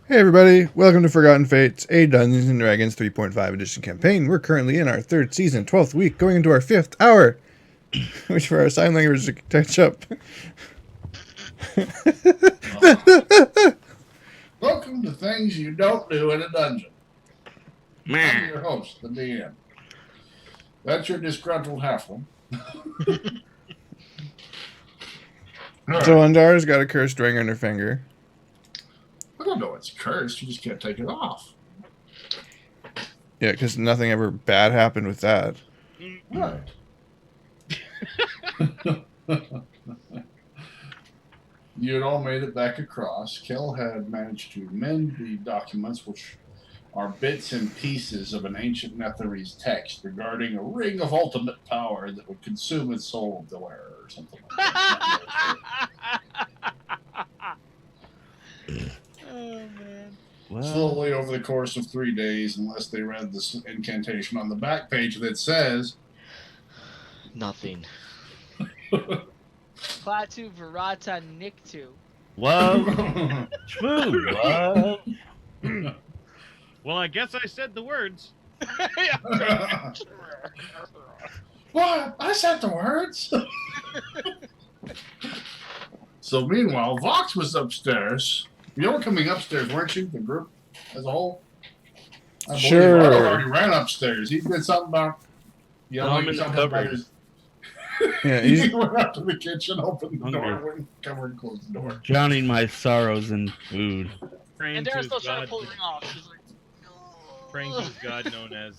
Hey everybody, welcome to Forgotten Fates, a Dungeons & Dragons 3.5 edition campaign. We're currently in our 3rd season, 12th week, going into our 5th hour, which for our sign language to catch up. Welcome to Things You Don't Do in a Dungeon. I'm your host, the DM. That's your disgruntled halfling. So Andara's got a cursed ring on her finger. I don't know it's cursed, you just can't take it off. Yeah, because nothing ever bad happened with that. Right. You had all made it back across. Kel had managed to mend the documents, which are bits and pieces of an ancient Netherese text regarding a ring of ultimate power that would consume the soul of the wearer, or something like that. Oh man. Slowly over the course of 3 days, unless they read this incantation on the back page that says Nothing. Klaatu Virata Niktu. Love. True love. Well, I guess I said the words. What? I said the words. So meanwhile, Vox was upstairs. You were coming upstairs, weren't you? The group as a whole? I Sure. believe Ardo already ran upstairs. He did something about I'm in the cupboard. Yeah, He went out to the kitchen, opened the door, Hungry. went covered, and closed the door. Drowning my sorrows in food. Praying And to Darren's his still trying god, to pull the ring off. She's like, praying to his god known as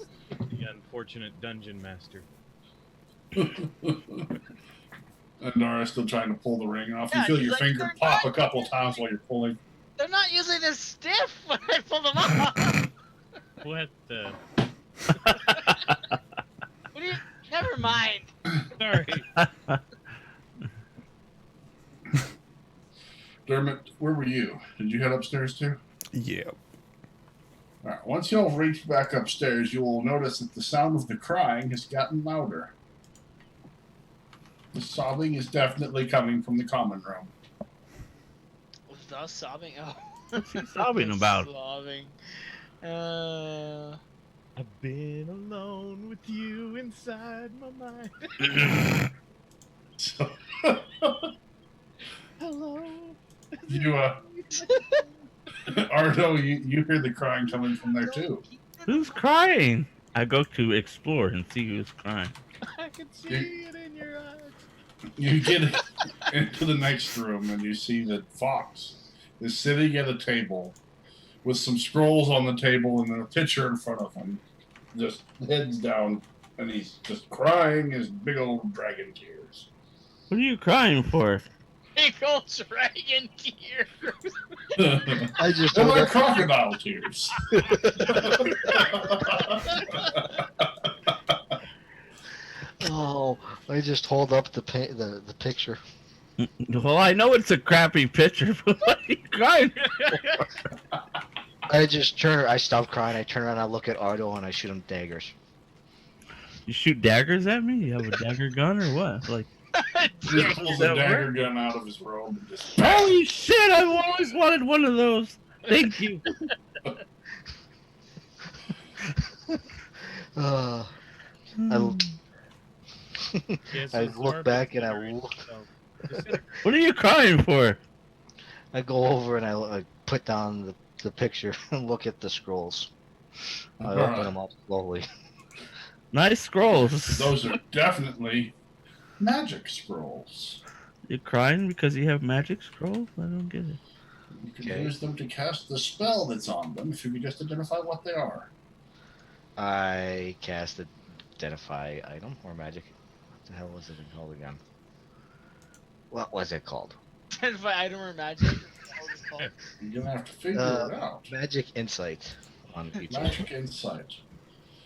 the unfortunate dungeon master. Andara's still trying to pull the ring off. Yeah, You feel he's your like, finger "They're pop a not couple using times while you're pulling. they're not using this stiff when I pull them off. What the? What do you? Never mind. Sorry. Dermot, where were you? Did you head upstairs too? yeah. All right. Once you'll reach back upstairs, you will notice that the sound of the crying has gotten louder. The sobbing is definitely coming from the common room. Was that sobbing? Oh. What's he sobbing about? Sobbing. I've been alone with you inside my mind. So, Hello. you, Ardo, you hear the crying coming from there too. Who's crying? I go to explore and see who's crying. I can see it in your eyes. You get into the next room and you see that Fox is sitting at a table with some scrolls on the table and a pitcher in front of him, just heads down, and he's just crying his big old dragon tears. What are you crying for? Big old dragon gear. I just They're hold like up, crocodile tears. oh, I just hold up the picture. Well, I know it's a crappy picture, but what are you crying for? I stop crying, I turn around, I look at Ardo, and I shoot him daggers. You shoot daggers at me? You have a dagger gun or what? Like, He pulls a that dagger work? gun out of his robe and just. holy shit! I've always wanted one of those. Thank you. I Yes, I it's look Darth back and I Vader look. himself. Disintegrate. What are you crying for? I go over and I put down the picture and look at the scrolls. I open them up slowly. Nice scrolls. Those are definitely magic scrolls. You're crying because you have magic scrolls? I don't get it. You can Okay. use them to cast the spell that's on them if you could just identify what they are. I cast identify item or magic. What the hell was it called again? What was it called? Identify item or magic. Is that what it's called? You're gonna have to figure it out. Magic insight on each. Magic insight.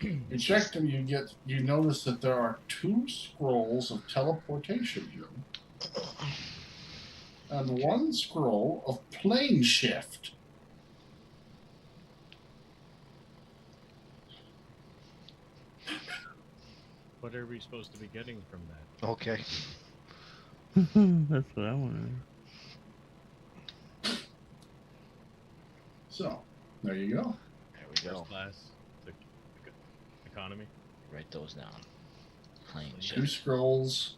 You check them, you notice that there are 2 scrolls of teleportation here. And 1 scroll of plane shift. What are we supposed to be getting from that? Okay. That's what I want to know. So, there you go. There we go. First class. Economy. Write those down. Plane Two shift. scrolls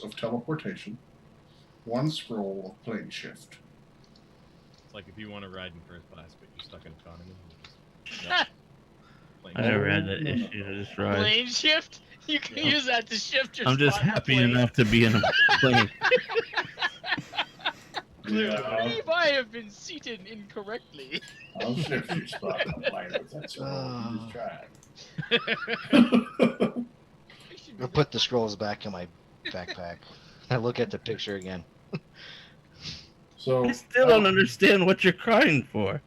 of teleportation, 1 scroll of plane shift. It's like if you want to ride in first class, but you're stuck in economy. You just plane I never had Oh, that no, no, issue. no. I just ride. Plane shift? You can Yeah. use that to shift your I'm just spot in the happy plane. enough to be in a plane. Clearly, Yeah. believe I have been seated incorrectly. I'll shift your spot on the plane with that scroll. You just try I should I'll be put the scrolls back in my backpack. I look at the picture again. So I still don't understand what you're crying for.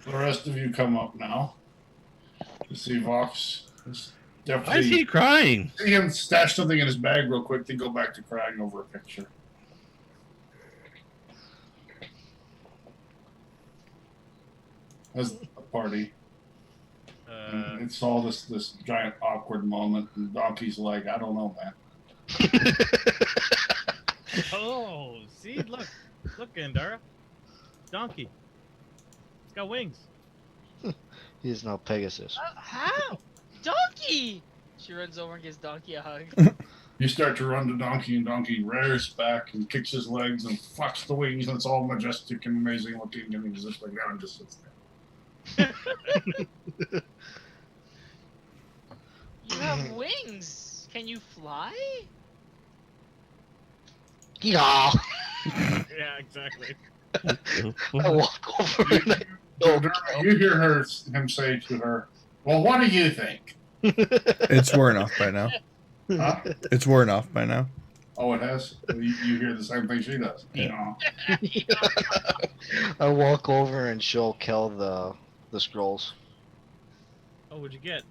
the rest of you come up now. You see Vox. Why Definitely is he crying? see him stash something in his bag real quick, then go back to crying over a picture. As a party. And it's all this giant awkward moment, and Donkey's like, I don't know, man. Oh, see, look, Andara, donkey. It's got wings. He is now Pegasus. How? Donkey! She runs over and gives Donkey a hug. You start to run to Donkey, and Donkey rears back and kicks his legs and flaps the wings, and it's all majestic and amazing looking, and he's just like down and just sits there. You have wings. Can you fly? Yeah. Yeah, exactly. I walk over and I So Dermot, you hear him say to her, "Well, what do you think?" It's worn off by now. Huh? It's worn off by now. Oh, it has. You hear the same thing she does. Yeah. I walk over and show Kel the scrolls. Oh, what'd you get?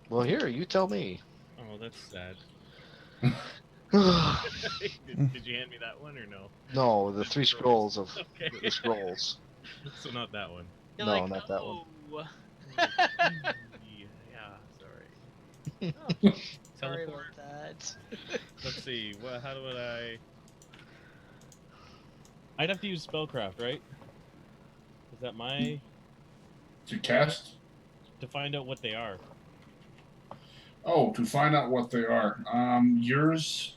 Well, here, you tell me. Oh, that's sad. No, did you hand me that one or no? the 3 scrolls of Okay. the scrolls. So not that one. You're No, like, not that one. "Oh." Yeah, sorry. Oh, Sorry teleport. about that. Let's see. How would I? I'd have to use spellcraft, right? Is that my To cast? to find out what they are? Oh, to find out what they are. Yours.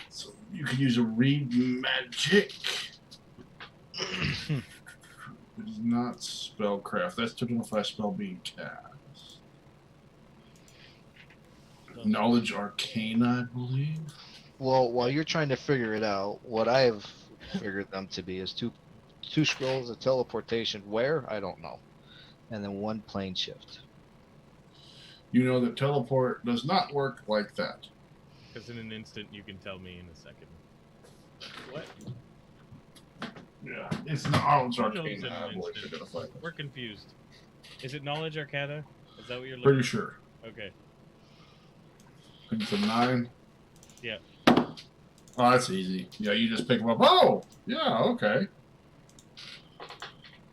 So you can use a read magic. It is not spellcraft. That's to identify a spell being cast. Knowledge Arcana, I believe. Well, while you're trying to figure it out, what I've figured them to be is two scrolls of teleportation. Where? I don't know. And then 1 plane shift. You know that teleport does not work like that. Because in an instant, you can tell me in a second. What? Yeah, it's knowledge Who knows in Arcana. an I believe instant? to identify this. We're confused. Is it knowledge arcana? Is that what you're looking? Pretty sure. Okay. I think it's a 9. Yeah. Oh, that's easy. Yeah, you just pick them up. Oh, yeah, okay.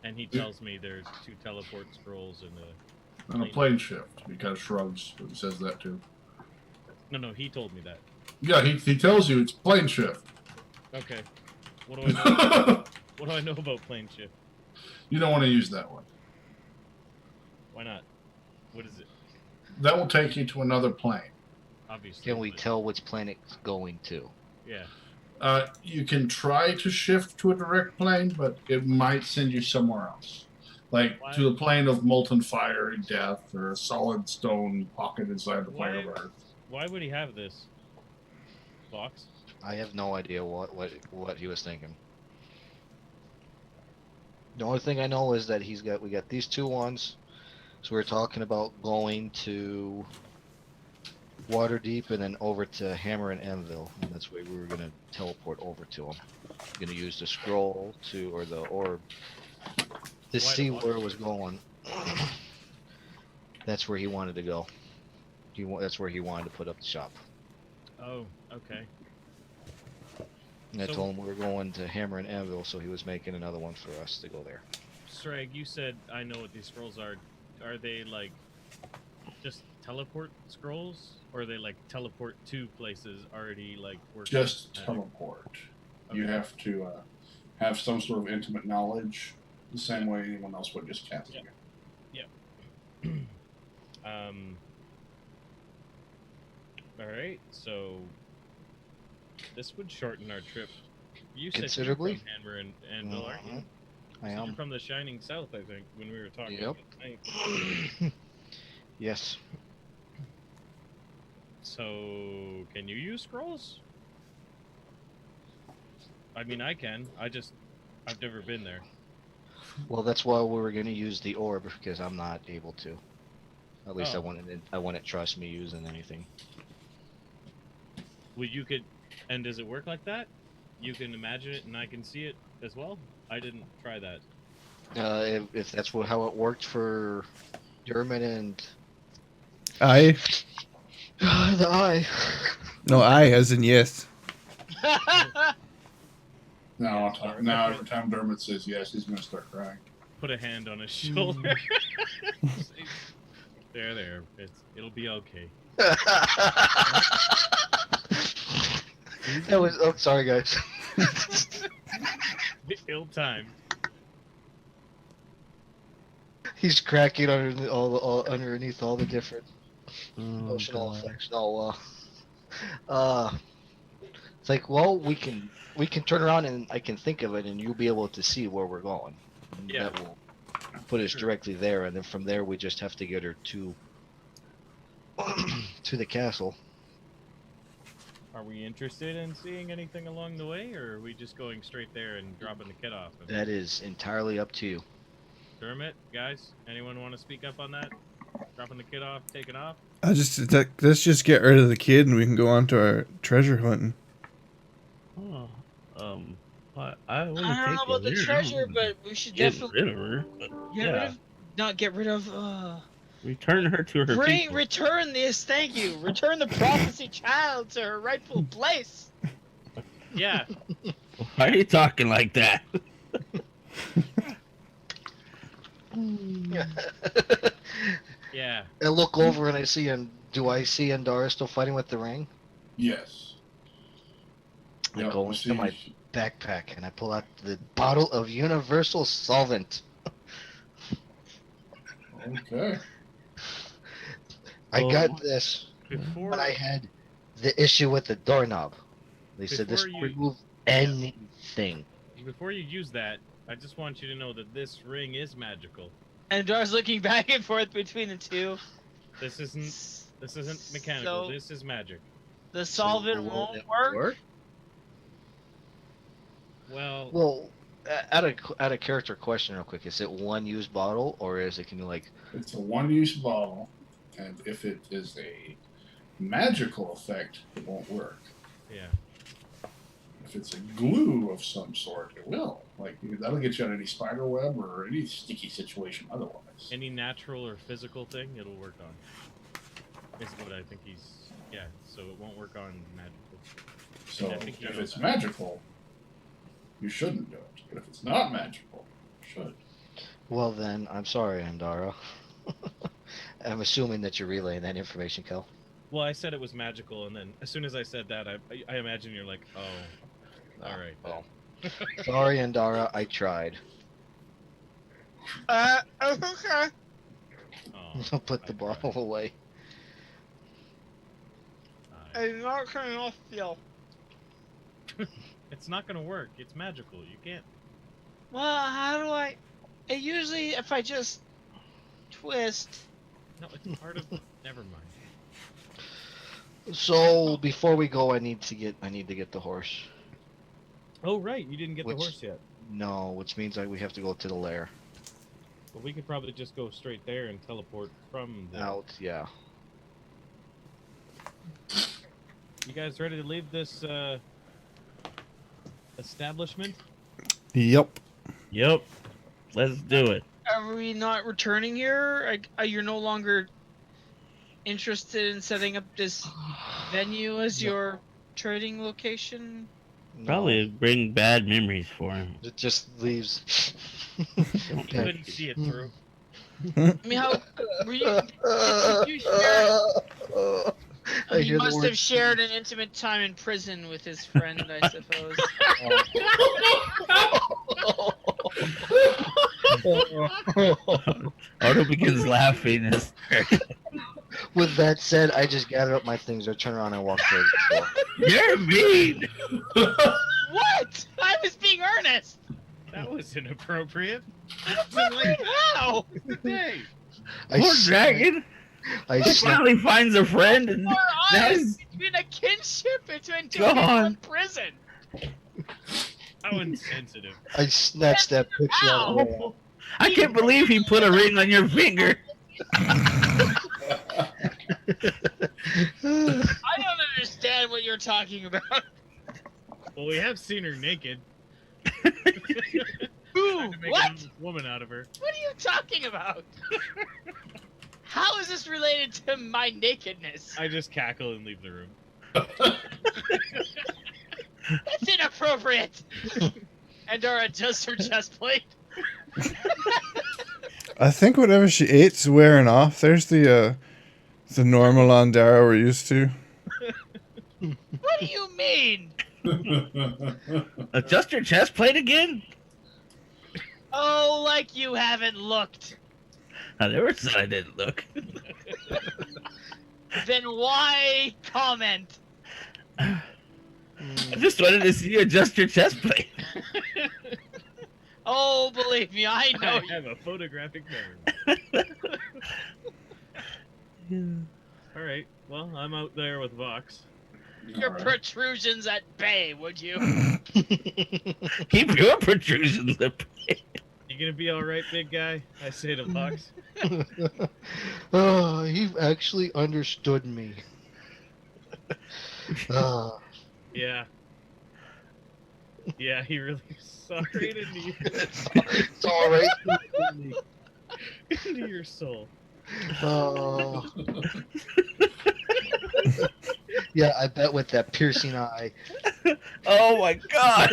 And he tells me there's 2 teleport scrolls and a. And a plane shift. He kind of shrugs. He says that too. No, he told me that. Yeah, he tells you it's plane shift. Okay. What do I know? What do I know about plane shift? You don't want to use that one. Why not? What is it? That will take you to another plane. Obviously. Can we but- tell which planet it's going to? Yeah. You can try to shift to a direct plane, but it might send you somewhere else. Like Why? to the plane of molten fire and death, or a solid stone pocket inside the plane of Why? Earth. Why would he have this box? I have no idea what he was thinking. The only thing I know is that we got these 2 ones. So we're talking about going to Waterdeep and then over to Hammer and Anvil, and that's where we were gonna teleport over to him. Gonna use the scroll or the orb to Why see the where it water? was going. That's where he wanted to go. That's where he wanted to put up the shop. Oh, okay. And I So- told him we were going to Hammer and Anvil, so he was making another one for us to go there. Sragg, you said I know what these scrolls are. Are they like just teleport scrolls, or are they like teleport to places already like working? Just teleport. You Okay. have to have some sort of intimate knowledge the same way anyone else would, just casting it. All right, so this would shorten our trip. You said Considerably? you're from Hammer and Anvil, aren't you? I So am. you're from the Shining South, I think, when we were talking Yep. tonight. Yes. So, can you use scrolls? I mean, I can. I've never been there. Well, that's why we were gonna use the orb because I'm not able to. At least Oh. I wouldn't trust me using anything. Well, you could, and does it work like that? You can imagine it and I can see it as well? I didn't try that. If that's how it worked for Dermot and I? the eye. No, I as in yes. Now, every time Dermot says yes, he's going to start crying. Put a hand on his shoulder. There. It'll be okay. That was. Oh, sorry, guys. Ill-timed. He's cracking underneath all the different emotional effects. No, it's like, well, we can turn around and I can think of it, and you'll be able to see where we're going. And Yeah. that will put us directly there, and then from there we just have to get her to to the castle. Are we interested in seeing anything along the way, or are we just going straight there and dropping the kid off? That is entirely up to you. Dermot, guys, anyone want to speak up on that? Dropping the kid off, taking off? Let's just get rid of the kid and we can go on to our treasure hunting. Oh, I I don't know about the treasure, but we should get definitely rid of her. But get rid of. return her to her people. Return this. Thank you. Return the prophecy child to her rightful place. Yeah. Why are you talking like that? Yeah. I look over and I see do I see Andara still fighting with the ring? Yes. I Yep, go you into see- my backpack and I pull out the bottle of universal solvent. Okay. I Oh. got this Before when I had the issue with the doorknob. They said this Before will you- remove anything. before you use that, I just want you to know that this ring is magical. And Dar's looking back and forth between the two. This isn't mechanical. So- This is magic. The solvent So will won't it work. Well, Well, add a character question real quick. Is it one use bottle or is it can be like It's a one-use bottle, and if it is a magical effect, it won't work. yeah. If it's a glue of some sort, it will. Like, that'll get you on any spider web or any sticky situation otherwise. Any natural or physical thing, it'll work on. Is what I think he's. Yeah, so it won't work on magical. So I think you if know it's that. magical, you shouldn't do it. But if it's not magical, you should. well then, I'm sorry, Andara. I'm assuming that you're relaying that information, Kel. Well, I said it was magical, and then as soon as I said that, I imagine you're like, oh, all right. Well, sorry, Andara, I tried. Okay. Oh, I'll put the I bottle tried. away. I'm not coming off still. It's not gonna work. It's magical. You can't. Well, how do I? It usually, if I just twist. No, it's part of. Never mind. So before we go, I need to get the horse. Oh right, you didn't get Which- the horse yet. No, which means we have to go to the lair. But we could probably just go straight there and teleport from there. Out, yeah. You guys ready to leave this establishment? Yep. Yep. Let's do it. Are we not returning here? You're no longer interested in setting up this venue as No. your trading location? No, Probably bring bad memories for him. it just leaves. You couldn't see it through. I mean, how were you? Did you share? I He hear the must word- have shared an intimate time in prison with his friend, I suppose. Ardo begins laughing. With that said, I just gather up my things, I turn around and walk towards the door. You're mean. What? I was being earnest. That was inappropriate. Wow. Hey, I Poor s- dragon. I He snap, finally finds a friend, and More now honest he's between a kinship between two Go people on. in prison. how insensitive. I snatched that picture out of the way. I can't believe he put a ring on your finger. I don't understand what you're talking about. Well, we have seen her naked. Who? Trying to make What? an honest woman out of her. What are you talking about? How is this related to my nakedness? I just cackle and leave the room. That's inappropriate. Andara adjusts her chest plate. I think whatever she ate's wearing off. There's the normal Andara we're used to. What do you mean? Adjust your chest plate again? Oh, like you haven't looked. I never said I didn't look. Then why comment? I just wanted to see you adjust your chest plate. Oh, believe me, I know I you. have a photographic memory. All right. Well, I'm out there with Vox. Your protrusions at bay, would you? Keep your protrusions up. You gonna be all right, big guy? I say to Vox. Oh, he actually understood me. Yeah. Yeah, he really saw right into you, It's all right. into your soul. Oh. Yeah, I bet with that piercing eye. Oh my god.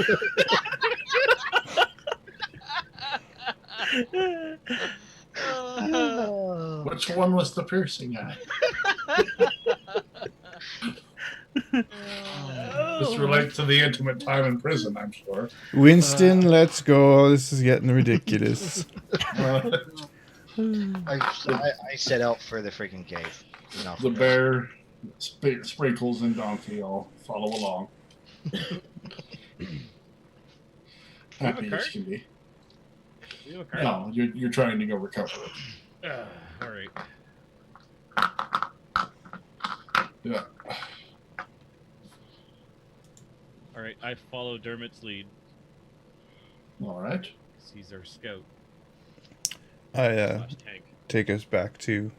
Which one was the piercing eye? This relates to the intimate time in prison, I'm sure. Winston, let's go. This is getting ridiculous. I set out for the freaking cave. Enough. The bear, Sprinkles, and Donkey all follow along. Happy as cart? can be. You have a card? No, you're trying to go recover it. All right. Yeah. All right. I follow Dermot's lead. All right. 'Cause he's our scout. I / tank. take us back to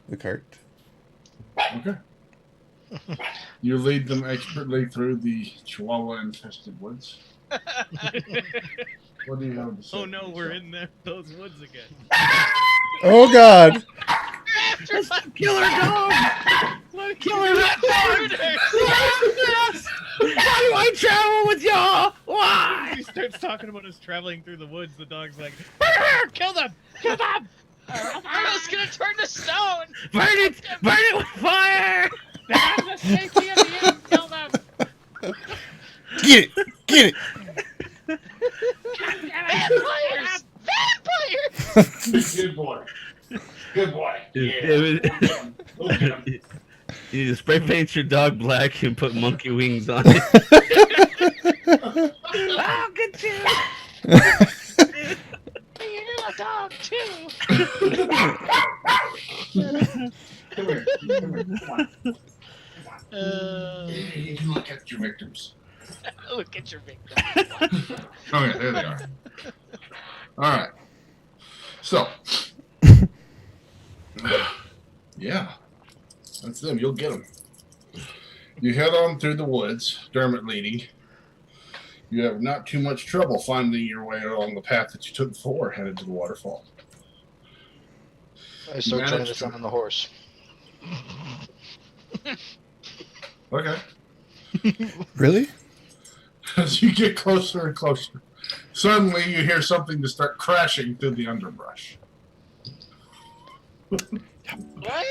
the cart. Okay. You lead them expertly through the Chihuahua-infested woods. What do you have to say? Oh no, we're in those woods again. Oh God! Killer dog! Killer dog! Why do I travel with y'all? Why? He starts talking about us traveling through the woods. The dog's like, kill them! Kill them! Ardo's gonna turn to stone. Burn it! Burn it with fire! That's the safety of the inn! Kill them! Get it! Get it! Vampires! Vampires! Good boy. Good boy. It Yeah. Go get him. You need to spray paint your dog black and put monkey wings on it. I'll get you! You need a dog too. Come here. Come on. Look at your victims. Look at your victim. Oh yeah, there they are. All right. So, yeah, that's them. You'll get them. You head on through the woods, Dermot leading. You have not too much trouble finding your way along the path that you took before, headed to the waterfall. I start trying Managed to to- summon the horse. Okay. Really? As you get closer and closer, suddenly you hear something to start crashing through the underbrush. What?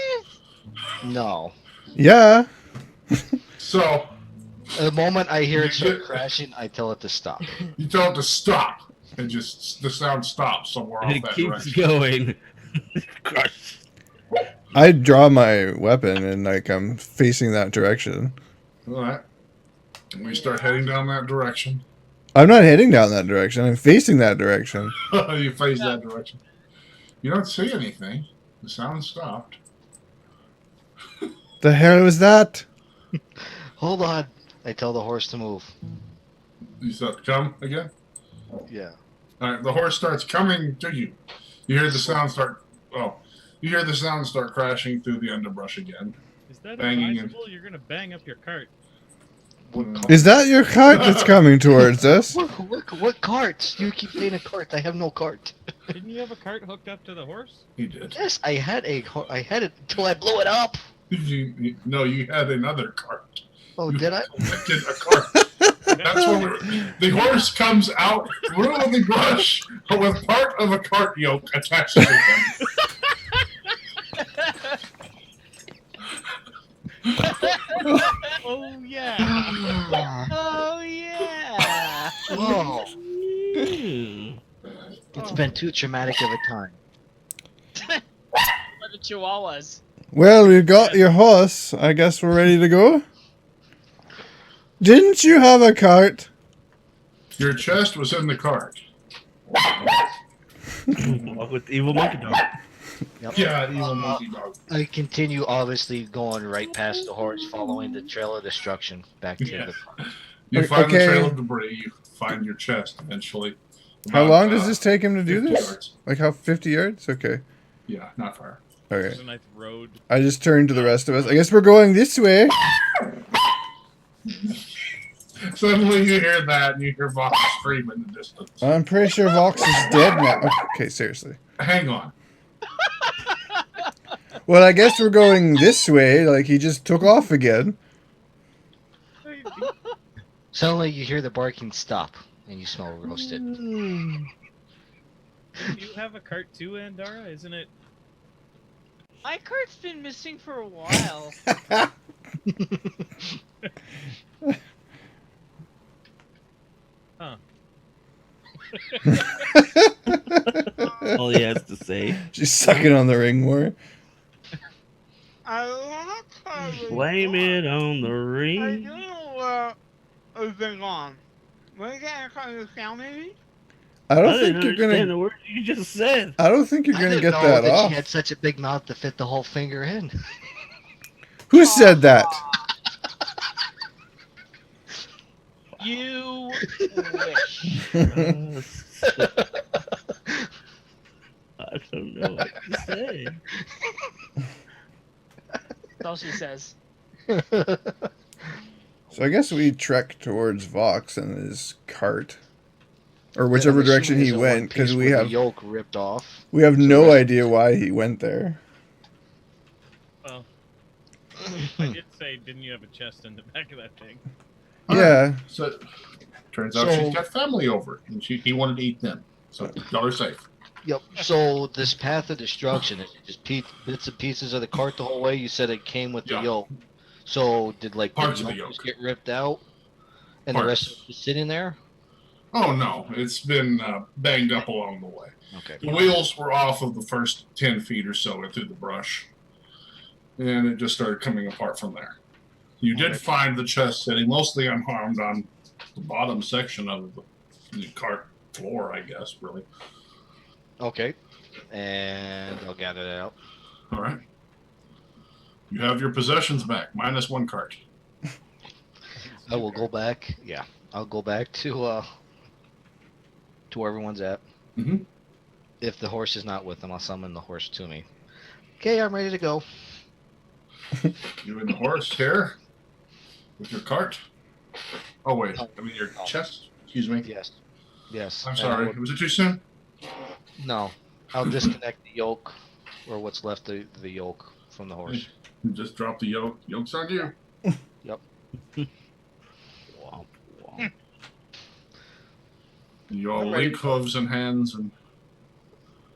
No. Yeah. So The moment I hear it You start get- crashing, I tell it to stop. you tell it to stop, and just the sound stops somewhere off It that keeps direction. going. Crush. I draw my weapon and like I'm facing that direction. All right. And we start heading down that direction. I'm not heading down that direction. I'm facing that direction. You face that direction. You don't see anything. The sound stopped. The hell was that? Hold on. I tell the horse to move. You start to come again? Yeah. All right, the horse starts coming to you. You hear the sound start. Oh, you hear the sound start crashing through the underbrush again. Is that Banging advisable? You're gonna bang up your cart. Is that your cart that's coming towards us? What cart? You keep saying a cart. I have no cart. Didn't you have a cart hooked up to the horse? He did. Yes, I had it until I blew it up. No, you had another cart. Oh, You did I? collected a cart. That's what the horse comes out through the brush with part of a cart yoke attached to him. Oh yeah. Oh yeah. Whoa. Hmm. It's been too traumatic of a time. What the chihuahuas. Well, we've got your horse. I guess we're ready to go. Didn't you have a cart? Your chest was in the cart. Walk with the evil monkey dog. Yep. Yeah, evil monkey dog. I continue, obviously, going right past the horse, following the trail of destruction back to Yeah. the cart. You find Okay. the trail of debris. You find your chest eventually. How About, long does this take him to do 50 this? yards. Like how 50 yards? Okay. Yeah, not far. Okay. There's a nice road. I just turned to the rest of us. I guess we're going this way. Suddenly you hear that and you hear Vox scream in the distance. I'm pretty sure Vox is dead now. Okay, seriously. Hang on. Well, I guess we're going this way. Like he just took off again. Suddenly, you hear the barking stop, and you smell roasted. Do you have a cart too, Andara? Isn't it? My cart's been missing for a while. Huh. All he has to say. She's sucking on the ring more. I want to Blame it on the I ring. don't know where it's been gone. Where you getting a car you found maybe? I I don't didn't think you're understand gonna. the word you just said. I don't think you're I gonna didn't get know that that off. she had such a big mouth to fit the whole finger in. Who said that? You wish. I don't know what to say. That's all she says. So I guess we trek towards Vox and his cart, or And whichever I'm direction assuming he there's a one went, because piece we with the have yoke ripped off. no So- idea why he went there. Well, I did say, didn't you have a chest in the back of that thing? Yeah. So turns out So- she's got family over and he wanted to eat them. So y'all are safe. Yep. So this path of destruction, it just bits and pieces of the cart the whole way. You said it came with Yeah. the yoke. So did like Parts of the yoke just yoke. get ripped out, and the rest Parts. of it just sitting there? Oh no, it's been banged up along the way. Okay. The wheels were off of the first 10 feet or so through the brush. And it just started coming apart from there. You did Okay. find the chest sitting mostly unharmed on the bottom section of the cart floor, I guess, really. Okay. And I'll gather that out. All right. You have your possessions back, minus one cart. I will go back. Yeah, I'll go back to where everyone's at. Mhm. If the horse is not with them, I'll summon the horse to me. Okay, I'm ready to go. You and the horse here with your cart. Oh, wait. No. I mean, your chest. Excuse me. Yes. Yes. I'm and I sorry. will- Was it too soon? No, I'll disconnect the yoke, or what's left of the yoke from the horse. You just drop the yoke. Yoke's on you. Womp, womp. You all I'm ready. link hooves and hands and.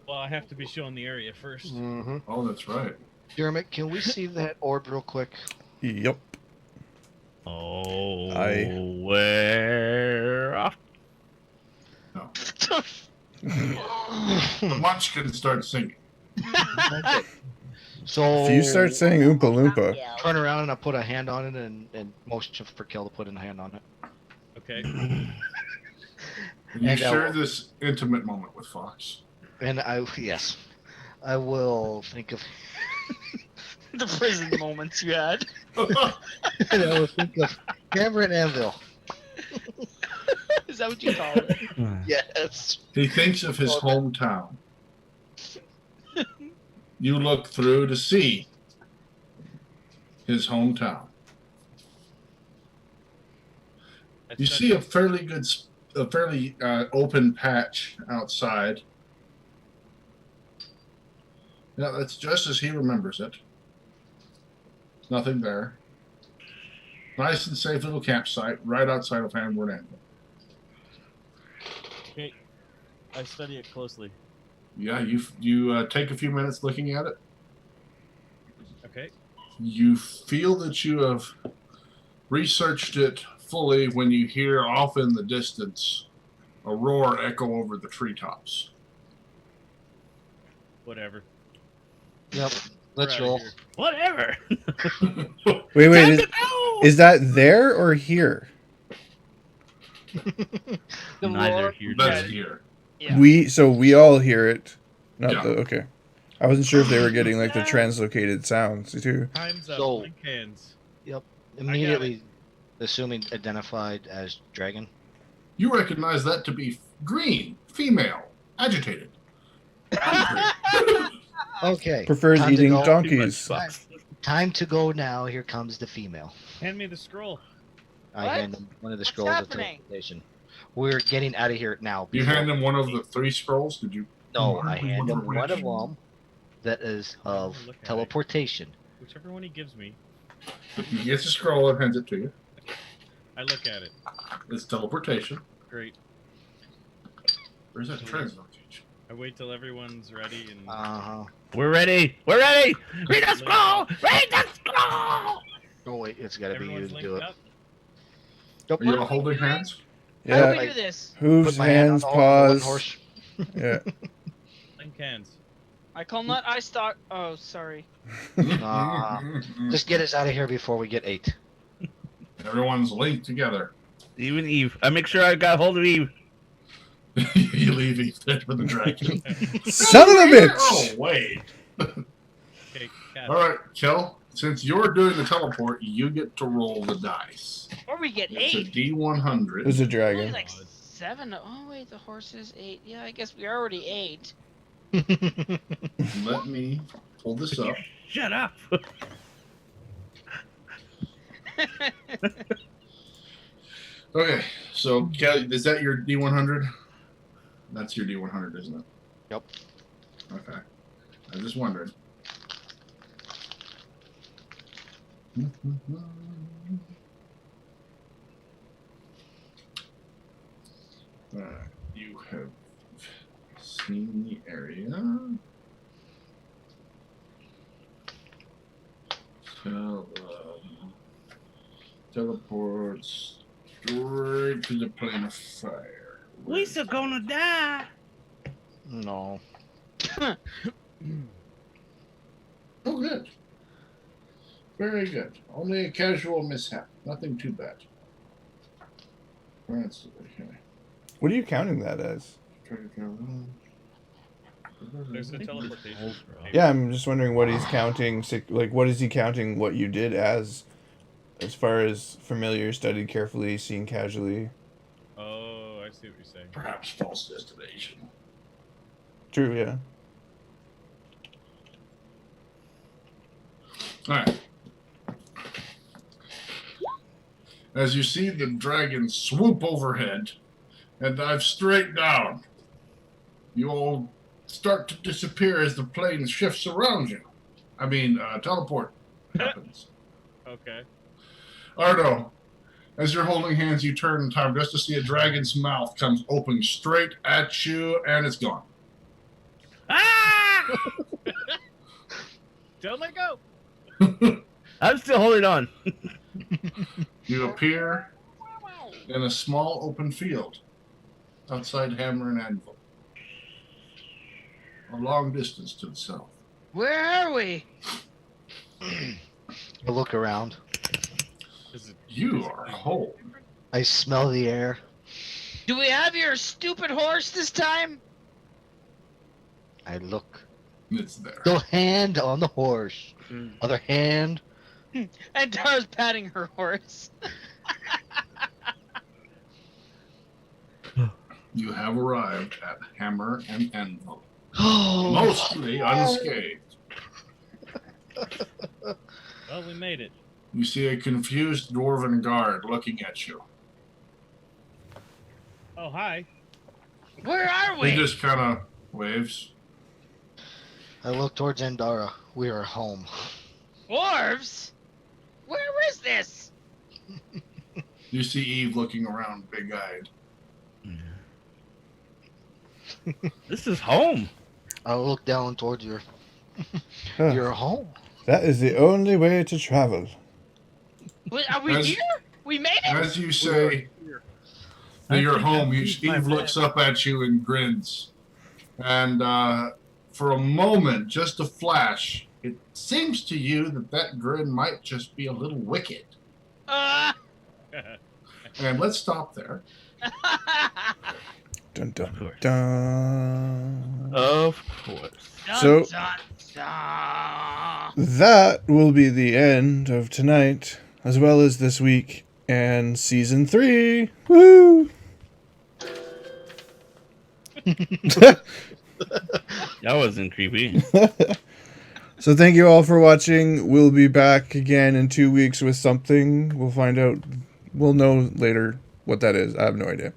Well, I have to be shown the area first. Mm-hmm. Oh, that's right. Dermot, can we see that orb real quick? Yep. Oh, I- where? No. The Munchkin starts singing. Okay. So If you start saying Oompa Loompa, turn around and I put a hand on it and motion for Kel to put a hand on it. Okay. And you And, share this intimate moment with Fox. And yes, I will think of The prison moments you had. and I will think of Hammer and Anvil. Is that what you call it? Yes. He thinks of his hometown. You look through to see his hometown. You see a fairly open patch outside. Yeah, that's just as he remembers it. There's nothing there. Nice and safe little campsite right outside of Hammer and Anvil. Okay. I study it closely. Yeah, you take a few minutes looking at it. Okay. You feel that you have researched it fully when you hear off in the distance a roar echo over the treetops. Whatever. Yep. We're Let's outta roll. here. Whatever. wait, Time to go! is that there or here? The Neither roar? here. That's nor here. Yeah. We all hear it. Not Yeah. okay. I wasn't sure if they were getting like the translocated sounds too. Time's up. So- Link hands. Immediately, assuming identified as dragon. You recognize that to be green, female, agitated. Okay. Prefers time to eating go. Too much donkeys. fucks. Time to go now. Here comes the female. Hand me the scroll. I What? hand him one of the What's scrolls of happening? teleportation. We're getting out of here now. You before- hand him one of the 3 scrolls? Did you? No, I hand him Which? one of them that is of Look at it. teleportation. Whichever one he gives me, He gets a scroll and hands it to you. I look at it. It's teleportation. Great. Where's that translocation? I wait till everyone's ready and Uh-huh. We're ready. We're ready. Read the scroll. Read the scroll. Oh wait, it's gotta be you everyone's to linked do it. up. Nope. Are you all holding hands? How Yeah, do we do this? hooves, Put my hand hands, on the one paws. horse. Yeah. Link hands. I call nut. I stock. Oh, sorry. Just get us out of here before we get 8. Everyone's linked together. Even Eve. I make sure I got hold of Eve. You leave Eve dead with the dragon. Son of a bitch! Oh, wait. Okay, cast. All right, Kel. Since you're doing the teleport, you get to roll the dice. Or we get It's a 8. D100. There's a Only dragon. like 7. Oh wait, the horse is 8. Yeah, I guess we're already 8. Let me pull this up. Shut up. Okay, so Kel, is that your D100? That's your D100, isn't it? Yep. Okay. I was just wondering. You have seen the area. Teleports straight to the plane of fire. We's gonna die. No. Oh, good. Very good. Only a casual mishap. Nothing too bad. That's okay. What are you counting that as? There's a teleportation. scroll. Yeah, I'm just wondering what he's counting. Like, what is he counting? What you did as far as familiar, studied carefully, seen casually. Oh, I see what you're saying. Perhaps false destination. True. Yeah. All right. As you see the dragon swoop overhead and dive straight down, you all start to disappear as the plane shifts around you. I mean, teleport happens. Okay. Ardo, as you're holding hands, you turn in time just to see a dragon's mouth comes open straight at you, and it's gone. Ah! Don't let go. I'm still holding on. You appear in a small open field outside Hammer and Anvil. a long distance to the south. Where are we? I look around. You are home. I smell the air. Do we have your stupid horse this time? I look. It's there. The hand on the horse. Other hand. And Dara's patting her horse. You have arrived at Hammer and Anvil, Oh, mostly unscathed. Well, we made it. You see a confused dwarven guard looking at you. Oh, hi. Where are He we? just kind of waves. I look towards Andara. We are home. Dwarves? Where is this? You see Eve looking around, big-eyed. This is home. I look down towards your Huh. your home. That is the only way to travel. Wait, are we As- here? We made it? As you say that you're home, Eve looks up at you and grins. And for a moment, just a flash, it seems to you that that grin might just be a little wicked. And let's stop there. Dun dun Of course. dun. Of course. So- Dun, dun. That will be the end of tonight, as well as this week and season 3. Woo! That wasn't creepy. So thank you all for watching. We'll be back again in 2 weeks with something. We'll find out. We'll know later what that is. I have no idea.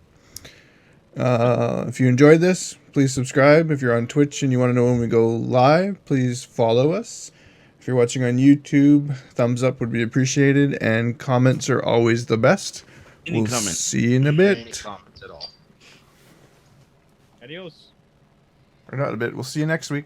If you enjoyed this, please subscribe. If you're on Twitch and you want to know when we go live, please follow us. If you're watching on YouTube, thumbs up would be appreciated, and comments are always the best. Any We'll comments? see you in a Any bit. comments at all? Adios. Or not a bit. We'll see you next week.